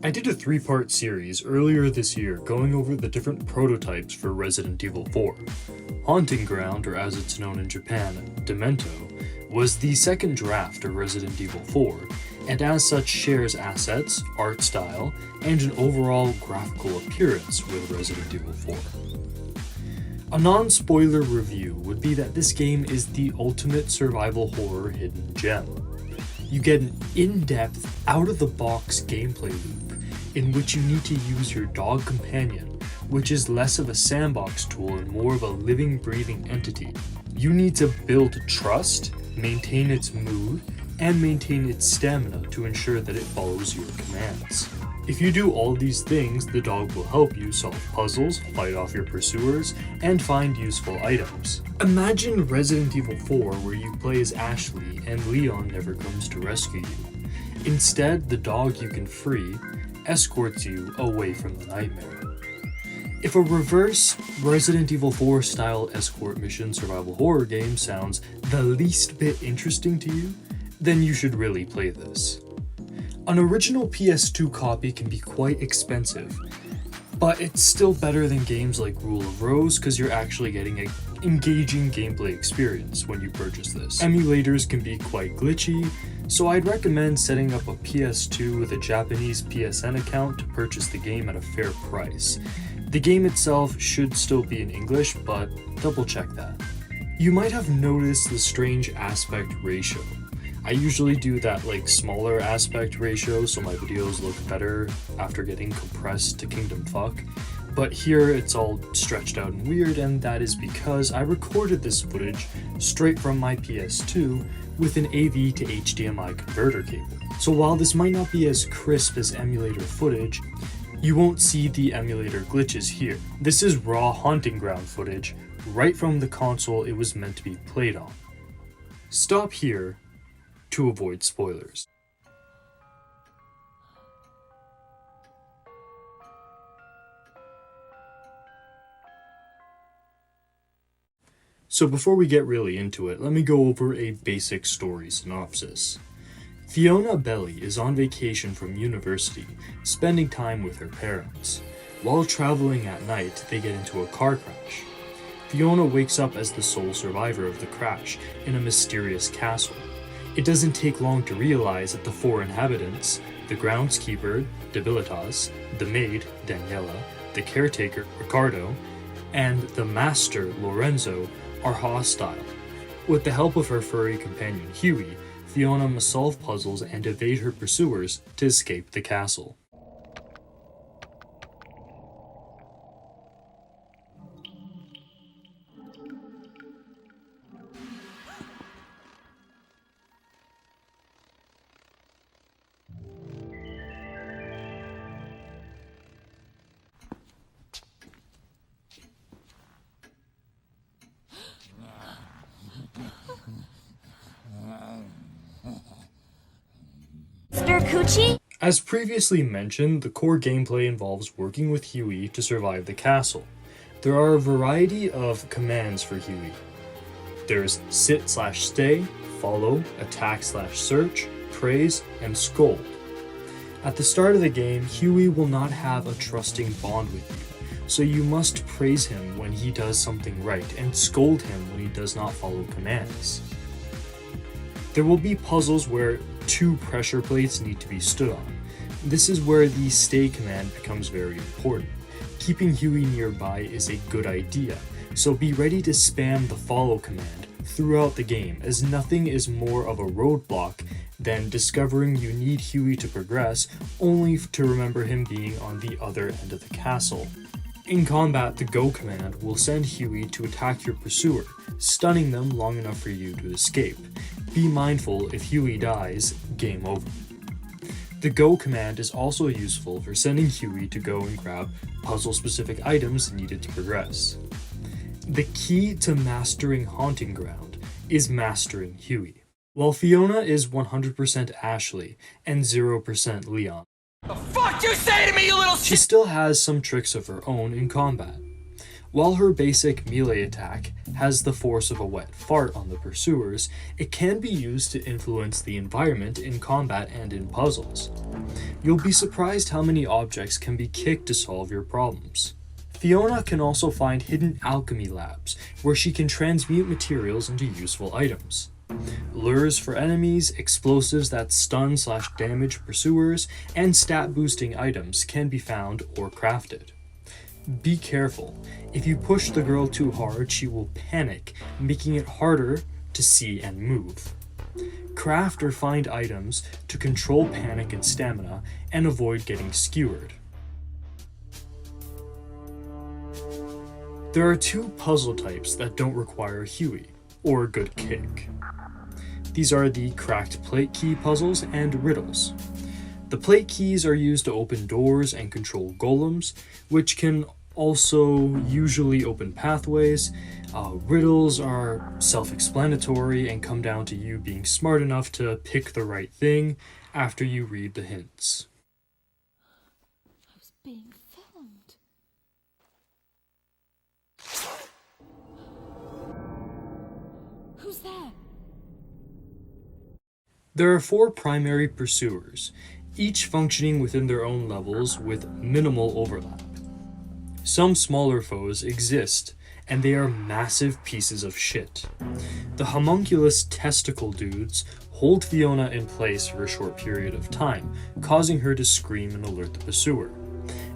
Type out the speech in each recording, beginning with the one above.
I did a 3-part series earlier this year going over the different prototypes for Resident Evil 4. Haunting Ground, or as it's known in Japan, Demento, was the second draft of Resident Evil 4, and as such shares assets, art style, and an overall graphical appearance with Resident Evil 4. A non-spoiler review would be that this game is the ultimate survival horror hidden gem. You get an in-depth, out-of-the-box gameplay loop in which you need to use your dog companion, which is less of a sandbox tool and more of a living, breathing entity. You need to build trust, maintain its mood, and maintain its stamina to ensure that it follows your commands. If you do all these things, the dog will help you solve puzzles, fight off your pursuers, and find useful items. Imagine Resident Evil 4 where you play as Ashley and Leon never comes to rescue you. Instead, the dog you can free escorts you away from the nightmare. If a reverse Resident Evil 4 style escort mission survival horror game sounds the least bit interesting to you, then you should really play this. An original PS2 copy can be quite expensive, but it's still better than games like Rule of Rose because you're actually getting an engaging gameplay experience when you purchase this. Emulators can be quite glitchy, so I'd recommend setting up a PS2 with a Japanese PSN account to purchase the game at a fair price. The game itself should still be in English, but double check that. You might have noticed the strange aspect ratio. I usually do that smaller aspect ratio so my videos look better after getting compressed to Kingdom Fuck, but here it's all stretched out and weird, and that is because I recorded this footage straight from my PS2 with an AV to HDMI converter cable. So while this might not be as crisp as emulator footage, you won't see the emulator glitches here. This is raw Haunting Ground footage right from the console it was meant to be played on. Stop here to avoid spoilers. So before we get really into it, let me go over a basic story synopsis. Fiona Belli is on vacation from university, spending time with her parents. While traveling at night, they get into a car crash. Fiona wakes up as the sole survivor of the crash in a mysterious castle. It doesn't take long to realize that the 4 inhabitants, the groundskeeper, Debilitas, the maid, Daniela, the caretaker, Ricardo, and the master, Lorenzo, are hostile. With the help of her furry companion, Huey, Fiona must solve puzzles and evade her pursuers to escape the castle. As previously mentioned, the core gameplay involves working with Huey to survive the castle. There are a variety of commands for Huey. There's sit/stay, follow, attack/search, praise, and scold. At the start of the game, Huey will not have a trusting bond with you, so you must praise him when he does something right and scold him when he does not follow commands. There will be puzzles where 2 pressure plates need to be stood on. This is where the stay command becomes very important. Keeping Huey nearby is a good idea, so be ready to spam the follow command throughout the game, as nothing is more of a roadblock than discovering you need Huey to progress only to remember him being on the other end of the castle. In combat, the go command will send Huey to attack your pursuer, stunning them long enough for you to escape. Be mindful, if Huey dies, game over. The go command is also useful for sending Huey to go and grab puzzle-specific items needed to progress. The key to mastering Haunting Ground is mastering Huey. While Fiona is 100% Ashley and 0% Leon, the fuck you say to me, you little shit? She still has some tricks of her own in combat. While her basic melee attack has the force of a wet fart on the pursuers, it can be used to influence the environment in combat and in puzzles. You'll be surprised how many objects can be kicked to solve your problems. Fiona can also find hidden alchemy labs, where she can transmute materials into useful items. Lures for enemies, explosives that stun/damage pursuers, and stat-boosting items can be found or crafted. Be careful. If you push the girl too hard, she will panic, making it harder to see and move. Craft or find items to control panic and stamina, and avoid getting skewered. There are two puzzle types that don't require Huey, or a good kick. These are the cracked plate key puzzles and riddles. The plate keys are used to open doors and control golems, which can also usually open pathways. Riddles are self-explanatory and come down to you being smart enough to pick the right thing after you read the hints. I was being filmed. Who's there? There are 4 primary pursuers, each functioning within their own levels with minimal overlap. Some smaller foes exist, and they are massive pieces of shit. The homunculus testicle dudes hold Fiona in place for a short period of time, causing her to scream and alert the pursuer.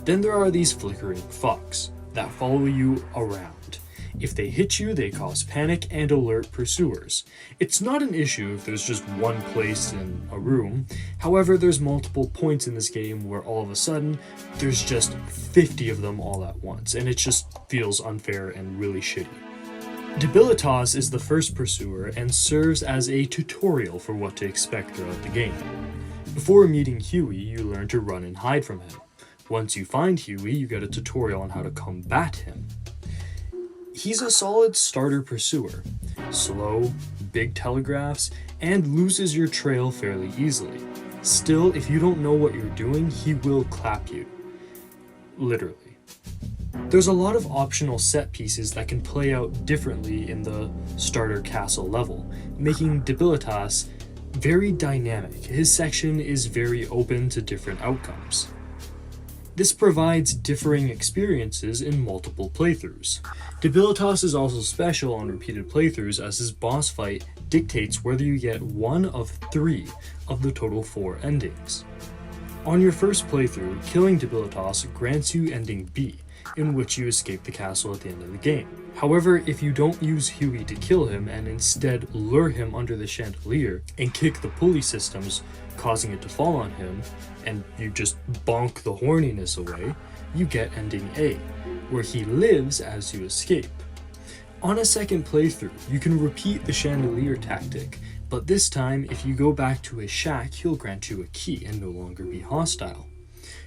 Then there are these flickering fucks that follow you around. If they hit you, they cause panic and alert pursuers. It's not an issue if there's just one place in a room. However, there's multiple points in this game where all of a sudden, there's just 50 of them all at once, and it just feels unfair and really shitty. Debilitas is the first pursuer and serves as a tutorial for what to expect throughout the game. Before meeting Huey, you learn to run and hide from him. Once you find Huey, you get a tutorial on how to combat him. He's a solid starter pursuer, slow, big telegraphs, and loses your trail fairly easily. Still, if you don't know what you're doing, he will clap you. Literally. There's a lot of optional set pieces that can play out differently in the starter castle level, making Debilitas very dynamic. His section is very open to different outcomes. This provides differing experiences in multiple playthroughs. Debilitas is also special on repeated playthroughs as his boss fight dictates whether you get one of 3 of the total 4 endings. On your first playthrough, killing Debilitas grants you ending B, in which you escape the castle at the end of the game. However, if you don't use Huey to kill him and instead lure him under the chandelier and kick the pulley systems, causing it to fall on him, and you just bonk the horniness away, you get ending A, where he lives as you escape. On a second playthrough, you can repeat the chandelier tactic, but this time, if you go back to his shack, he'll grant you a key and no longer be hostile.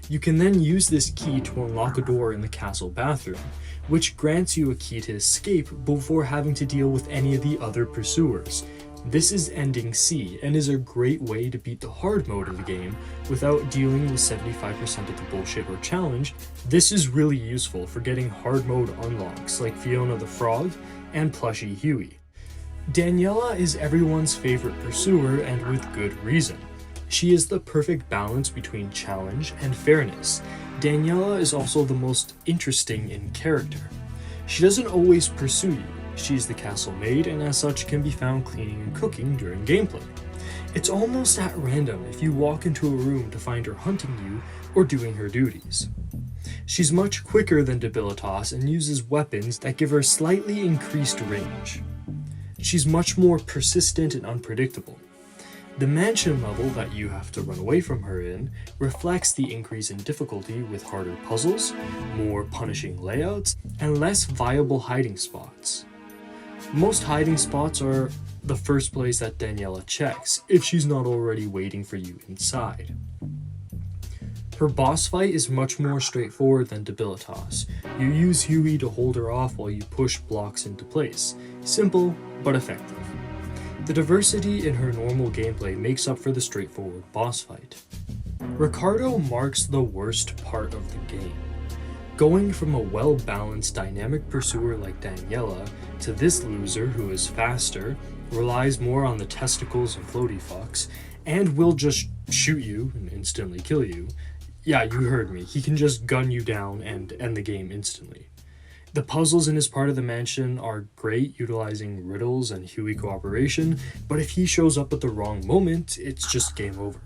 You can then use this key to unlock a door in the castle bathroom, which grants you a key to escape before having to deal with any of the other pursuers. This is ending C and is a great way to beat the hard mode of the game without dealing with 75% of the bullshit or challenge. This is really useful for getting hard mode unlocks like Fiona the Frog and Plushy Huey. Daniela is everyone's favorite pursuer and with good reason. She is the perfect balance between challenge and fairness. Daniela is also the most interesting in character. She doesn't always pursue you. She's the castle maid and as such can be found cleaning and cooking during gameplay. It's almost at random if you walk into a room to find her hunting you or doing her duties. She's much quicker than Debilitas and uses weapons that give her slightly increased range. She's much more persistent and unpredictable. The mansion level that you have to run away from her in reflects the increase in difficulty with harder puzzles, more punishing layouts, and less viable hiding spots. Most hiding spots are the first place that Daniela checks if she's not already waiting for you inside. Her boss fight is much more straightforward than Debilitas. You use Huey to hold her off while you push blocks into place. Simple, but effective. The diversity in her normal gameplay makes up for the straightforward boss fight. Ricardo marks the worst part of the game. Going from a well-balanced dynamic pursuer like Daniela to this loser who is faster, relies more on the testicles of floaty fucks, and will just shoot you and instantly kill you. Yeah, you heard me. He can just gun you down and end the game instantly. The puzzles in his part of the mansion are great, utilizing riddles and Huey cooperation, but if he shows up at the wrong moment, it's just game over.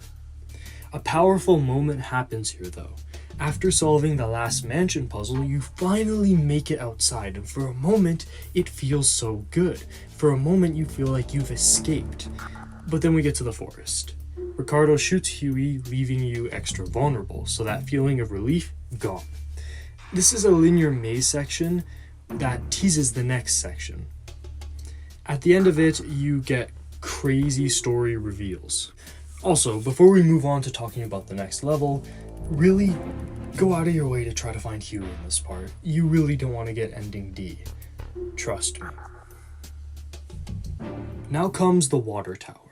A powerful moment happens here though. After solving the last mansion puzzle, you finally make it outside, and for a moment, it feels so good. For a moment, you feel like you've escaped. But then we get to the forest. Ricardo shoots Huey, leaving you extra vulnerable, so that feeling of relief, gone. This is a linear maze section that teases the next section. At the end of it, you get crazy story reveals. Also, before we move on to talking about the next level, really go out of your way to try to find Huey in this part. You really don't want to get ending D. Trust me. Now comes the water tower,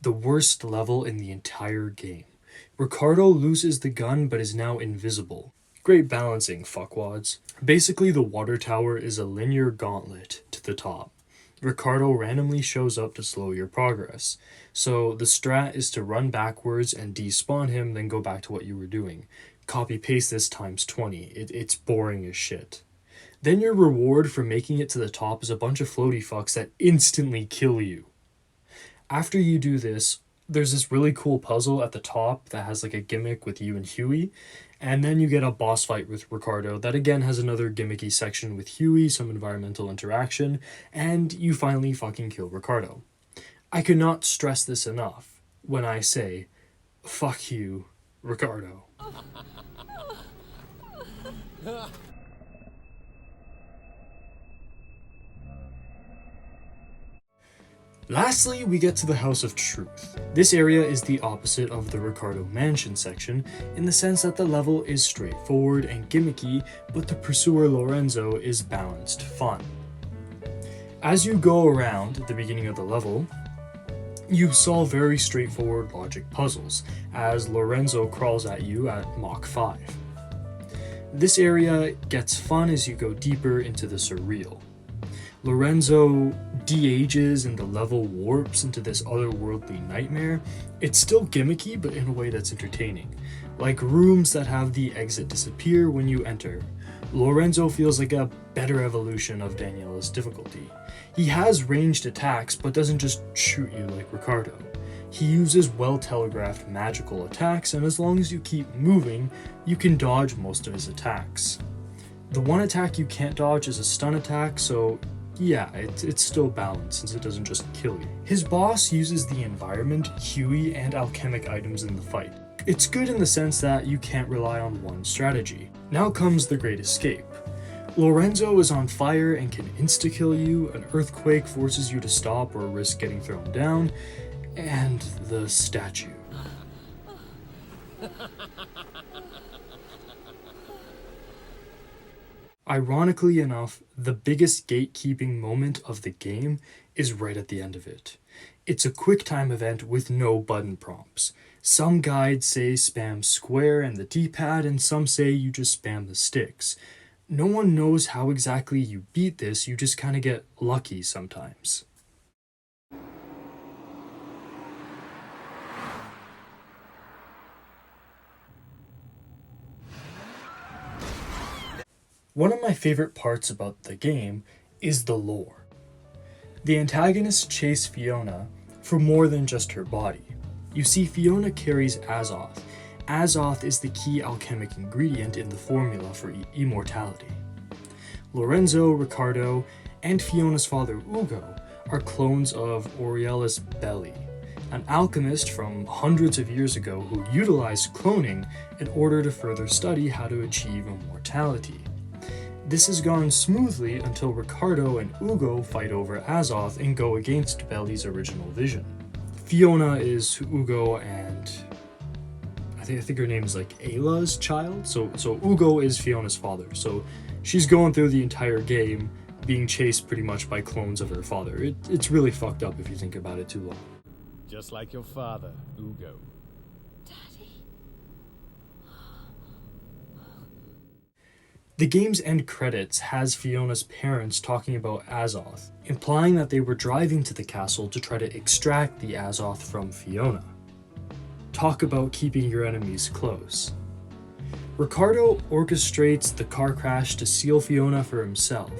the worst level in the entire game. Ricardo loses the gun but is now invisible. Great balancing, fuckwads. Basically, the water tower is a linear gauntlet to the top. Ricardo randomly shows up to slow your progress. So the strat is to run backwards and despawn him, then go back to what you were doing. Copy paste this times 20. It's boring as shit. Then your reward for making it to the top is a bunch of floaty fucks that instantly kill you. After you do this, there's this really cool puzzle at the top that has like a gimmick with you and Huey, and then you get a boss fight with Ricardo that again has another gimmicky section with Huey, some environmental interaction, and you finally fucking kill Ricardo. I could not stress this enough when I say, fuck you, Ricardo. Lastly, we get to the House of Truth. This area is the opposite of the Ricardo Mansion section, in the sense that the level is straightforward and gimmicky, but the pursuer Lorenzo is balanced fun. As you go around at the beginning of the level, you solve very straightforward logic puzzles, as Lorenzo crawls at you at Mach 5. This area gets fun as you go deeper into the surreal. Lorenzo de-ages and the level warps into this otherworldly nightmare. It's still gimmicky, but in a way that's entertaining. Like rooms that have the exit disappear when you enter. Lorenzo feels like a better evolution of Daniela's difficulty. He has ranged attacks, but doesn't just shoot you like Ricardo. He uses well-telegraphed magical attacks, and as long as you keep moving, you can dodge most of his attacks. The one attack you can't dodge is a stun attack, so yeah, it's still balanced since it doesn't just kill you. His boss uses the environment, Huey, and alchemic items in the fight. It's good in the sense that you can't rely on one strategy. Now comes the Great Escape. Lorenzo is on fire and can insta-kill you, an earthquake forces you to stop or risk getting thrown down, and the statue. Ironically enough, the biggest gatekeeping moment of the game is right at the end of it. It's a quick time event with no button prompts. Some guides say spam square and the D-pad, and some say you just spam the sticks. No one knows how exactly you beat this, you just kinda get lucky sometimes. One of my favorite parts about the game is the lore. The antagonists chase Fiona for more than just her body. You see, Fiona carries Azoth. Azoth is the key alchemic ingredient in the formula for immortality. Lorenzo, Ricardo, and Fiona's father Ugo are clones of Aurelius Belli, an alchemist from hundreds of years ago who utilized cloning in order to further study how to achieve immortality. This has gone smoothly until Ricardo and Ugo fight over Azoth and go against Belli's original vision. Fiona is Ugo and I think her name is like Ayla's child. So Ugo is Fiona's father. So she's going through the entire game being chased pretty much by clones of her father. It's really fucked up if you think about it too long. Just like your father, Ugo. Daddy? The game's end credits has Fiona's parents talking about Azoth, implying that they were driving to the castle to try to extract the Azoth from Fiona. Talk about keeping your enemies close. Ricardo orchestrates the car crash to seal Fiona for himself.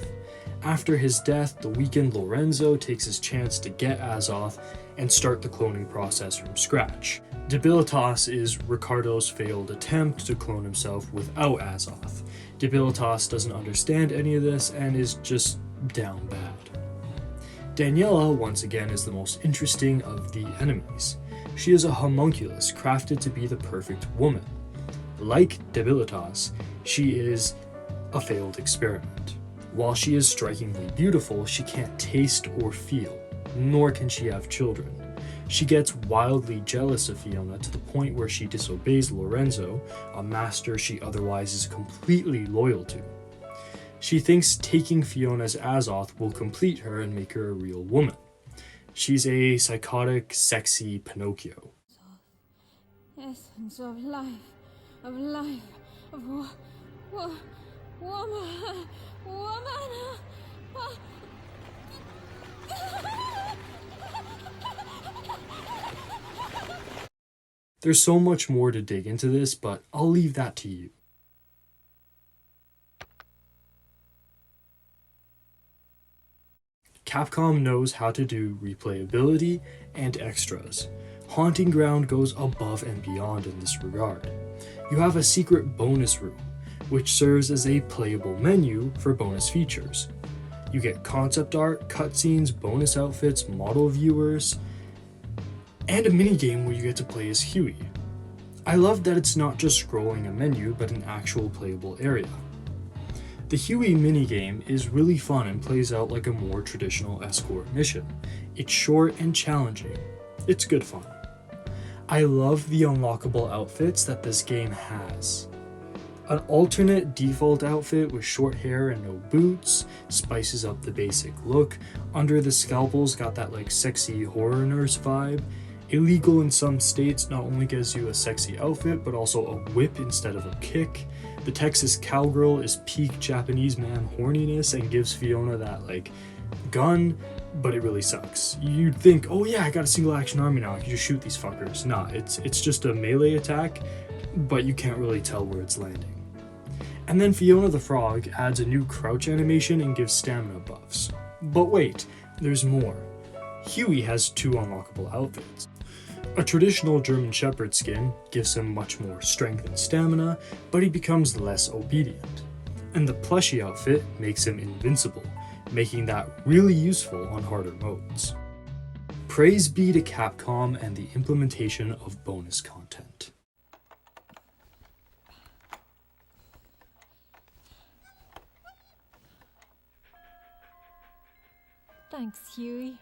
After his death, the weakened Lorenzo takes his chance to get Azoth and start the cloning process from scratch. Debilitas is Ricardo's failed attempt to clone himself without Azoth. Debilitas doesn't understand any of this and is just down bad. Daniela, once again, is the most interesting of the enemies. She is a homunculus crafted to be the perfect woman. Like Debilitas, she is a failed experiment. While she is strikingly beautiful, she can't taste or feel, nor can she have children. She gets wildly jealous of Fiona to the point where she disobeys Lorenzo, a master she otherwise is completely loyal to. She thinks taking Fiona's Azoth will complete her and make her a real woman. She's a psychotic, sexy Pinocchio. Essence of life, of woman. There's so much more to dig into this, but I'll leave that to you. Capcom knows how to do replayability and extras. Haunting Ground goes above and beyond in this regard. You have a secret bonus room, which serves as a playable menu for bonus features. You get concept art, cutscenes, bonus outfits, model viewers, and a minigame where you get to play as Huey. I love that it's not just scrolling a menu, but an actual playable area. The Huey minigame is really fun and plays out like a more traditional escort mission. It's short and challenging. It's good fun. I love the unlockable outfits that this game has. An alternate default outfit with short hair and no boots spices up the basic look. Under the scalpel's got that like sexy horror nurse vibe. Illegal in some states not only gives you a sexy outfit, but also a whip instead of a kick. The Texas cowgirl is peak Japanese man horniness and gives Fiona that like gun, but it really sucks. You'd think, oh yeah, I got a single action army now, I can just shoot these fuckers. Nah, it's just a melee attack, but you can't really tell where it's landing. And then Fiona the Frog adds a new crouch animation and gives stamina buffs. But wait, there's more. Huey has 2 unlockable outfits. A traditional German Shepherd skin gives him much more strength and stamina, but he becomes less obedient. And the plushie outfit makes him invincible, making that really useful on harder modes. Praise be to Capcom and the implementation of bonus content. Thanks, Huey.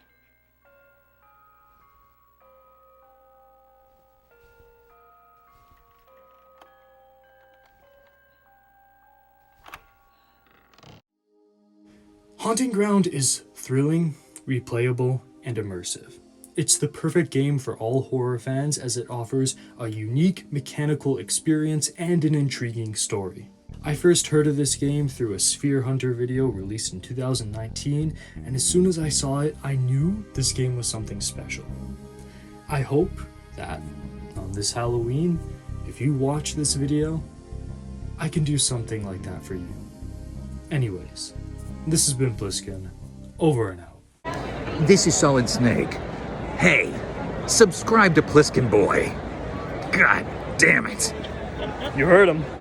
Haunting Ground is thrilling, replayable, and immersive. It's the perfect game for all horror fans as it offers a unique mechanical experience and an intriguing story. I first heard of this game through a Sphere Hunter video released in 2019, and as soon as I saw it, I knew this game was something special. I hope that on this Halloween, if you watch this video, I can do something like that for you. Anyways, this has been Pliskin, over and out. This is Solid Snake. Hey, subscribe to Pliskin Boy. God damn it. You heard him.